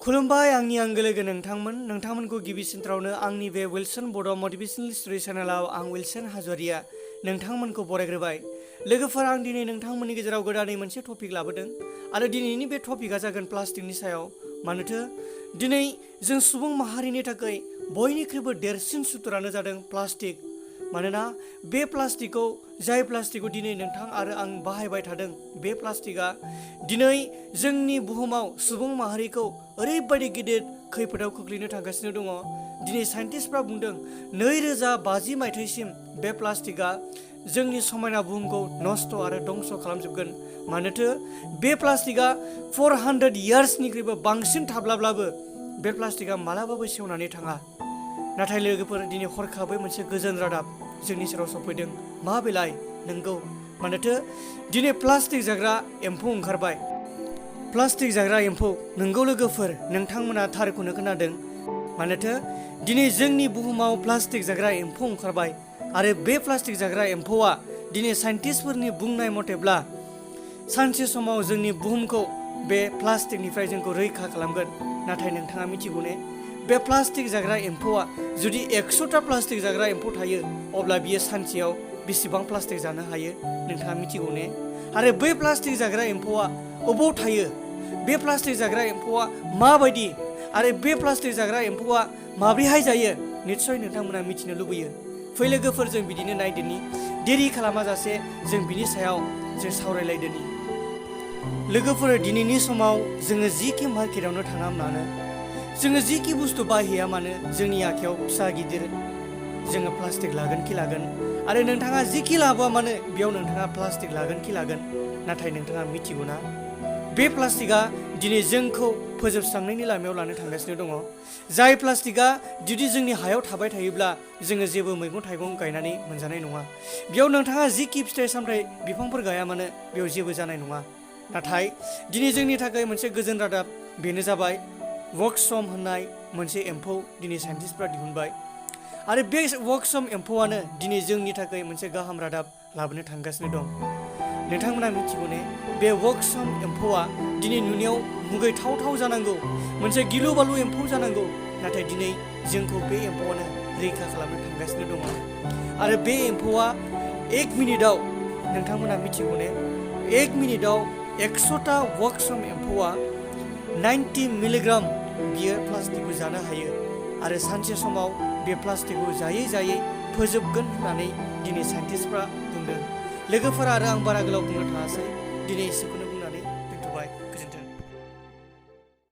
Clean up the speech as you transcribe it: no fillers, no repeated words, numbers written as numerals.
खुलुमबाय आंनि आंगो लोगो नोंथांमोनखौ गिबि सेन्टारावनो आंनि बे विल्सन बड' मटिभेशनेल स्ट'री चेनेलाव आं विल्सन हाज'वारिया नोंथांमोनखौ बरायग्रोबाय। लोगोफोर, आं दिनै नोंथांमोननि गेजेराव गोदानै मोनसे टपिक लाबोदों आरो दिनैनि बे टपिकआ जागोन प्लास्टिकनि सायाव। मानोथो दिनै जों सुबुं माहारिनि थाखाय बयनिख्रुइबो देरसिन सुथुरानो जादों प्लास्टिक। मानोना बे प्लास्टिकखौ जाय प्लास्टिकखौ दिनै नोंथां आरो आं बाहायबाय थादों, बे प्लास्टिकआ दिनै जोंनि बुहुमाव सुबुं माहारिखौ ओरैबायदि गिदिर खैफोदाव खोख्लैनो थांगासिनो दङ। दिनै साइन्टिस्टफ्रा बुंदों 2050 मायथाइसिम बे प्लास्टिकआ जोंनि समायना बुहुमखौ नस्थ' आरो दंस' खालामजोबगोन। मानोथो बे प्लास्टिकआ 400 इयार्सनिख्रुइबो बांसिन थाब्लाब्लाबो बे प्लास्टिकआ मालाबाबो सेवनानै थाङा। नाथाय लोगोफोर, दिनै हरखाबै मोनसे गोजोन रादाब जोंनि सेराव सफैदों। मा बेलाय? नंगौ, मानोथो दिनै प्लास्टिक जाग्रा एम्फौ ओंखारबाय। प्लास्टिक जाग्रा एम्फौ, नंगौ लोगोफोर, नोंथांमोना थारखौनो खोनादों। मानोथो दिनै जोंनि बुहुमाव प्लास्टिक जाग्रा एम्फौ ओंखारबाय आरो बे प्लास्टिक जाग्रा एम्फौआ दिनै साइन्टिस्टफोरनि बुंनाय मथेब्ला सानसे समाव जोंनि बुहुमखौ बे प्लास्टिकनिफ्राय जोंखौ रैखा खालामगोन। नाथाय नोंथाङा मिथिगौ ने, बे प्लास्टिक जाग्रा एम्फौआ जुदि 100टा प्लास्टिक जाग्रा एम्फौ थायो, अब्ला बियो सानसेयाव बेसेबां प्लास्टिक जानो हायो नोंथाङा मिथिगौ ने? आरो बै प्लास्टिक जाग्रा एम्फौआ अबाव थायो? बे प्लास्टिक जाग्रा एम्फौआ माबायदि आरो बे प्लास्टिक जाग्रा एम्फौआ माब्रैहाय जायो? निस्सय नोंथांमोना मिथिनो लुबैयो। फै लोगोफोर, जों बिदिनो नायदोनि, देरि खालामाजासे जों बिनि सायाव जों सावरायलायदोनि। लोगोफोर, दिनैनि समाव जोङो जिखि मार्केटावनो थाङा मानो, जोङो जिखि बुस्थु बायहैया मानो, जोंनि आखायाव फिसा गिदिर जोङो प्लास्टिक लागोन खि लागोन। आरो नोंथाङा जिखि लाबोआ मानो, बेयाव नोंथाङा प्लास्टिक लागोन खि लागोन। नाथाय नोंथाङा मिथिगौ ना, बे प्लास्टिकआ दिनै जोंखौ फोजोबस्रांनायनि लामायाव लानो थांगासिनो दङ। जाय प्लास्टिकआ जुदि जोंनि हायाव थाबाय थायोब्ला जोङो जेबो मैगं थाइगं गायनानै मोनजानाय नङा। बेयाव नोंथाङा जिखि फिथाइ सामथाइ बिफांफोर गाया मानो, बेयाव जेबो जानाय नङा। नाथाय दिनै जोंनि थाखाय मोनसे गोजोन रादाब, बेनो जाबाय वर्कसम होननाय मोनसे एम्फौ दिनै साइन्टिस्टफ्रा दिहुनबाय। आरो बे वर्कसम एम्फौआनो दिनै जोंनि थाखाय मोनसे गाहाम रादाब लाबोनो थांगासिनो दं। नोंथांमोना मिथिगौ ने, बे वर्कसम एम्फौआ दिनै नुनायाव मुगैथावथाव जानांगौ, मोनसे गिलु बालु एम्फौ जानांगौ। नाथाय दिनै जोंखौ बे एम्फौआनो रैखा खालामनो थांगासिनो दङ। आरो बे एम्फौआ 1 मिनिटाव, नोंथांमोना मिथिगौ ने, 1 मिनिटाव 100टा वर्कसम एम्फौआ 90 मिलिग्राम बियो प्लास्टिकखौ जानो हायो। आरो सानसे समाव बे प्लास्टिकखौ जायै जायै फोजोबगोन होननानै दिनै साइन्टिस्टफ्रा बुंदों। लोगोफोर, आरो आं बारा गोलाव बुंनो थाङासै, दिनै एसेखौनो